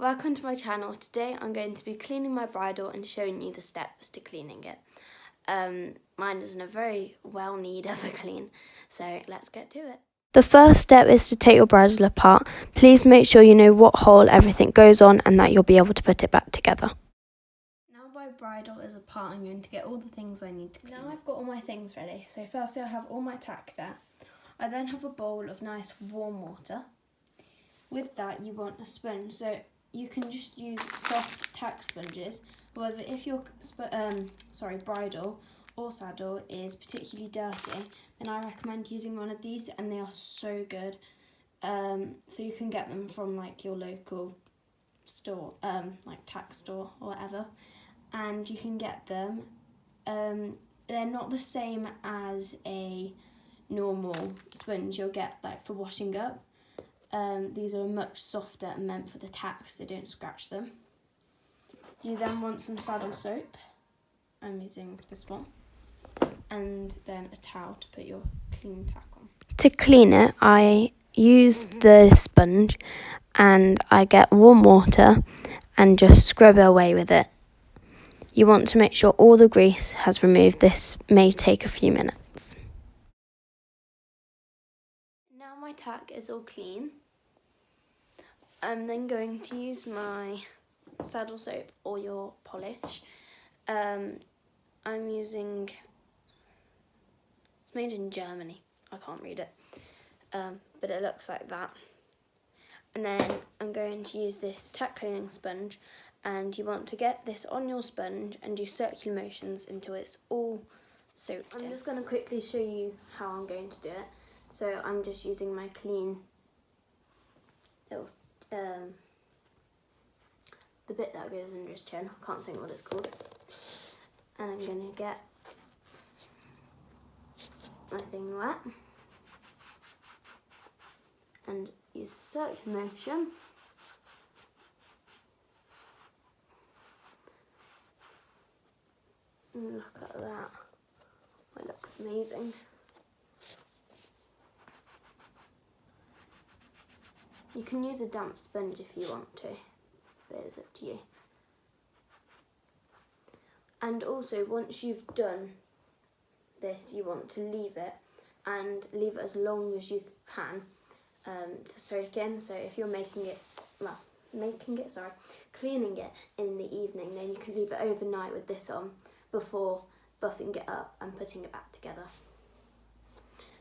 Welcome to my channel. Today I'm going to be cleaning my bridle and showing you the steps to cleaning it. Mine is in a very well need of a clean, so let's get to it. The first step is to take your bridle apart. Please make sure you know what hole everything goes on and that you'll be able to put it back together. Now my bridle is apart, I'm going to get all the things I need to clean. Now I've got all my things ready. So firstly I have all my tack there. I then have a bowl of nice warm water. With that you want a sponge, so you can just use soft tack sponges. However, if your bridle or saddle is particularly dirty, then I recommend using one of these, and they are so good. So you can get them from like your local store, like tack store or whatever, and you can get them. They're not the same as a normal sponge you'll get like for washing up. These are much softer and meant for the tacks, they don't scratch them. You then want some saddle soap. I'm using this one. And then a towel to put your clean tack on. To clean it, I use the sponge and I get warm water and just scrub away with it. You want to make sure all the grease has removed. This may take a few minutes. Now my tack is all clean. I'm then going to use my saddle soap or your polish. I'm using, it's made in Germany, I can't read it, but it looks like that. And then I'm going to use this tack cleaning sponge, and you want to get this on your sponge and do circular motions until it's all soaked in. I'm just going to quickly show you how I'm going to do it. So I'm just using my clean little the bit that goes under his chin, I can't think what it's called. And I'm going to get my thing wet and use circular motion. And look at that, it looks amazing. You can use a damp sponge if you want to, but it's up to you. And also, once you've done this, you want to leave it, and leave it as long as you can to soak in. So if you're cleaning it in the evening, then you can leave it overnight with this on before buffing it up and putting it back together.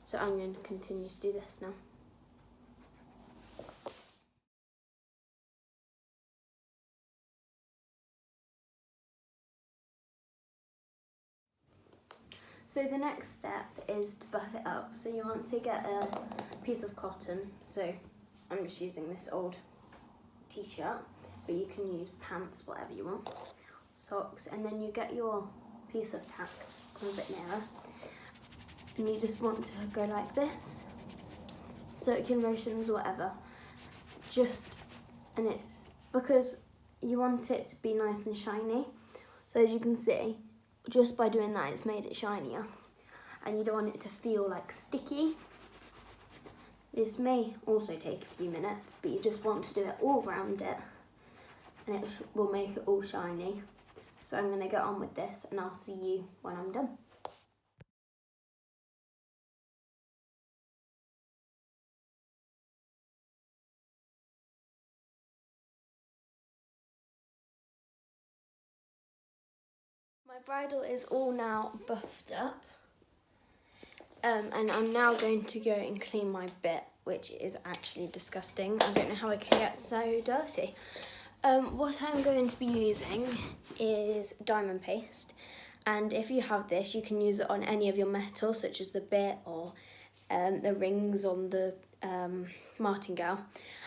So I'm going to continue to do this now. So the next step is to buff it up. So you want to get a piece of cotton. So I'm just using this old t-shirt, but you can use pants, whatever you want, socks, and then you get your piece of tack, come a bit nearer, and you just want to go like this, circular motions, whatever, and it's because you want it to be nice and shiny. So as you can see, just by doing that, it's made it shinier, and you don't want it to feel like sticky. This may also take a few minutes, but you just want to do it all around it, and it will make it all shiny. So I'm going to get on with this, and I'll see you when I'm done. My bridle is all now buffed up, and I'm now going to go and clean my bit, which is actually disgusting. I don't know how it can get so dirty. What I'm going to be using is diamond paste, and if you have this, you can use it on any of your metal, such as the bit or the rings on the martingale,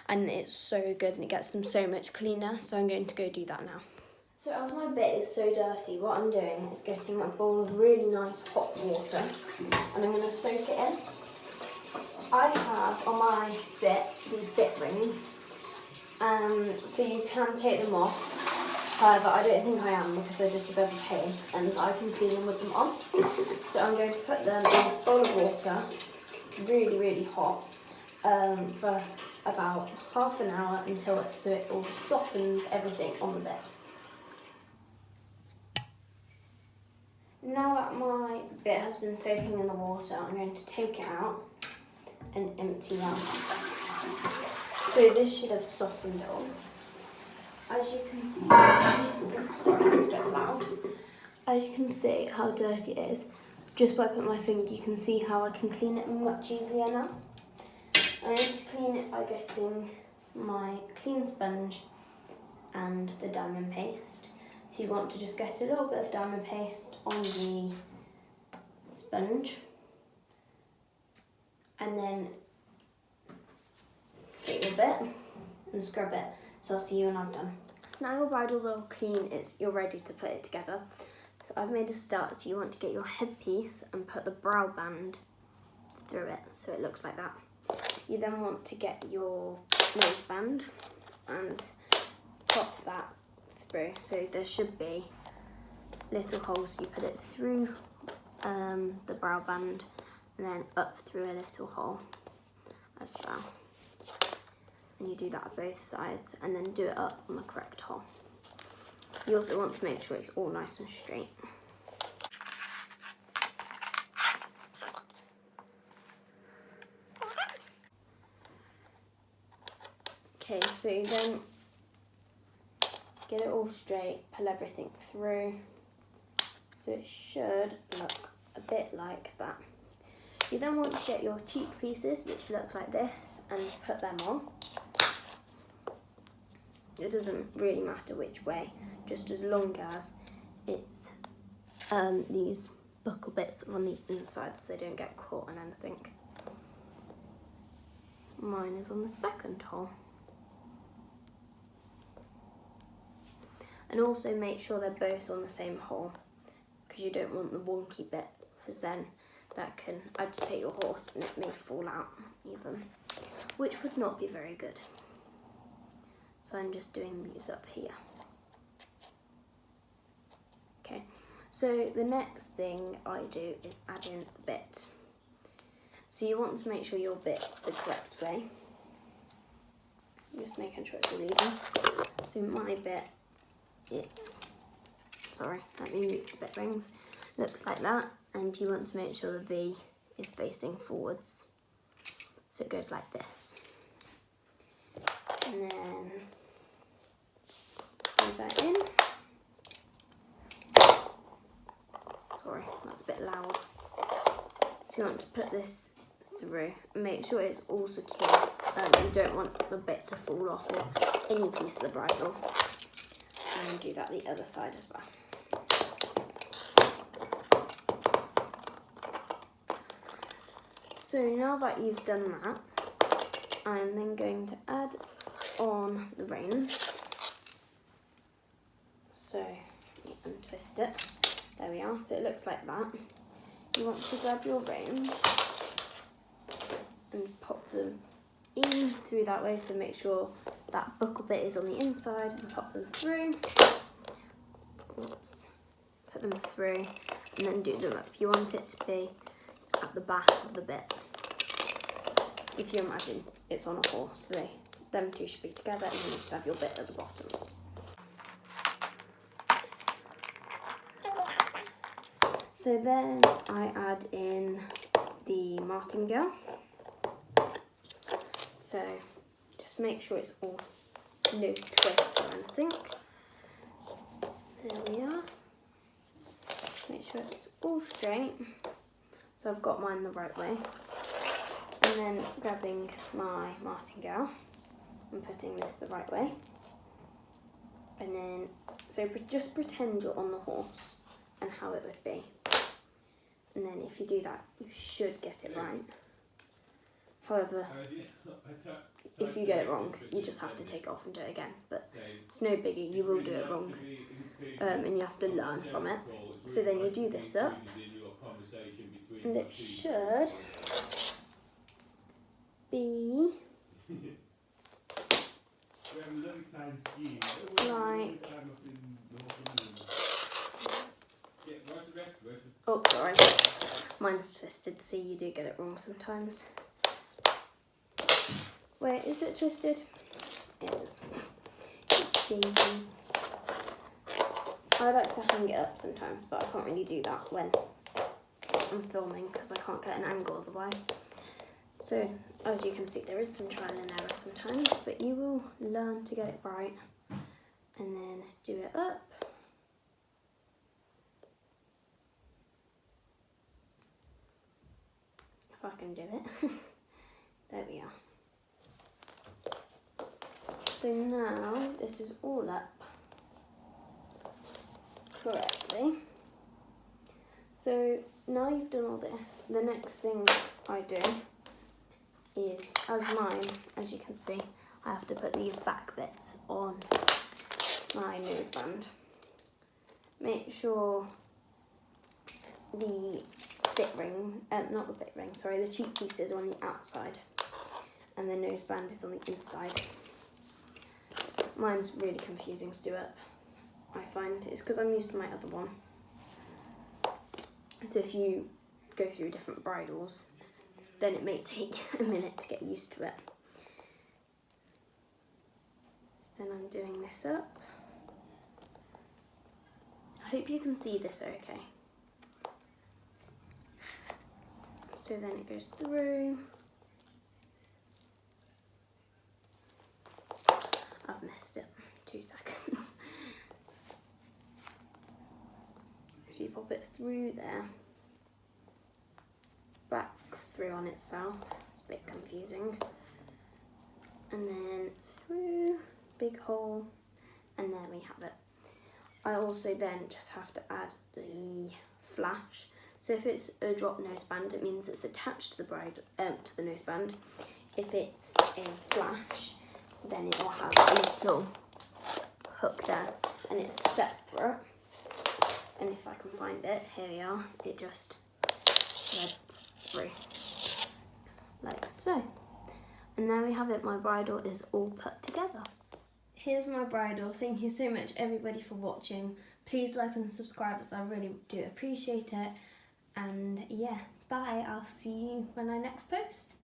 and it's so good and it gets them so much cleaner. So I'm going to go do that now. So as my bit is so dirty, what I'm doing is getting a bowl of really nice hot water, and I'm going to soak it in. I have on my bit these bit rings, so you can take them off. However, I don't think I am, because they're just a bit of a pain, and I can clean them with them on. So I'm going to put them in this bowl of water, really, really hot, for about half an hour until so it all softens everything on the bit. Now that my bit has been soaking in the water, I'm going to take it out and empty that. So this should have softened it all. As you can see, sorry, it's a bit loud. As you can see how dirty it is, just by putting my finger, you can see how I can clean it much easier now. I need to clean it by getting my clean sponge and the diamond paste. So you want to just get a little bit of diamond paste on the sponge and then get your bit and scrub it. So I'll see you when I'm done. So now your bridle's all clean, you're ready to put it together. So I've made a start, so you want to get your headpiece and put the brow band through it so it looks like that. You then want to get your nose band and pop that through. So there should be little holes, you put it through the brow band and then up through a little hole as well. And you do that on both sides and then do it up on the correct hole. You also want to make sure it's all nice and straight. Okay, so you then get it all straight, pull everything through, so it should look a bit like that. You then want to get your cheek pieces, which look like this, and put them on. It doesn't really matter which way, just as long as it's these buckle bits on the inside so they don't get caught on anything. Mine is on the second hole. And also make sure they're both on the same hole, because you don't want the wonky bit, because then that can agitate your horse and it may fall out even, which would not be very good. So I'm just doing these up here. Okay, so the next thing I do is add in the bit. So you want to make sure your bit's the correct way. Just making sure it's all even. So my bit, let me move the bit rings. Looks like that, and you want to make sure the V is facing forwards. So it goes like this. And then do that in. Sorry, that's a bit loud. So you want to put this through and make sure it's all secure. You don't want the bit to fall off or any piece of the bridle. And then do that the other side as well. So now that you've done that, I'm then going to add on the reins. So you untwist it. There we are. So it looks like that. You want to grab your reins and pop them in through that way. So make sure that buckle bit is on the inside and pop them through. Oops. Put them through and then do them up. You want it to be at the back of the bit. If you imagine it's on a horse, so them two should be together and then you just have your bit at the bottom. So then I add in the martingale. So just make sure it's all no twists or anything. There we are. Make sure it's all straight. So I've got mine the right way. And then grabbing my martingale and putting this the right way. And then, so just pretend you're on the horse and how it would be. And then if you do that, you should get it right. However, if you get it wrong, you just have to take it off and do it again. But it's no biggie, you will do it wrong. And you have to learn from it. So then you do this up. And it should be like, oh sorry, mine's twisted, see you do get it wrong sometimes. Wait, is it twisted? It is. Daisies. I like to hang it up sometimes, but I can't really do that when I'm filming because I can't get an angle otherwise. So, as you can see, there is some trial and error sometimes, but you will learn to get it right and then do it up. If I can do it. There we are. So now this is all up correctly. So now you've done all this, the next thing I do is, as mine, as you can see, I have to put these back bits on my noseband. Make sure the the cheek piece is on the outside and the noseband is on the inside. Mine's really confusing to do up, I find. It's because I'm used to my other one. So if you go through different bridles, then it may take a minute to get used to it. So then I'm doing this up. I hope you can see this okay. So then it goes through. I've messed it. 2 seconds. So you pop it through there, back through on itself. It's a bit confusing. And then through, big hole, and there we have it. I also then just have to add the flash. So if it's a drop noseband, it means it's attached to the to the noseband. If it's a flash, then it will have a little hook there, and it's separate. And if I can find it, here we are. It just threads through, like so. And there we have it. My bridle is all put together. Here's my bridle. Thank you so much, everybody, for watching. Please like and subscribe, as I really do appreciate it. And yeah, bye. I'll see you when I next post.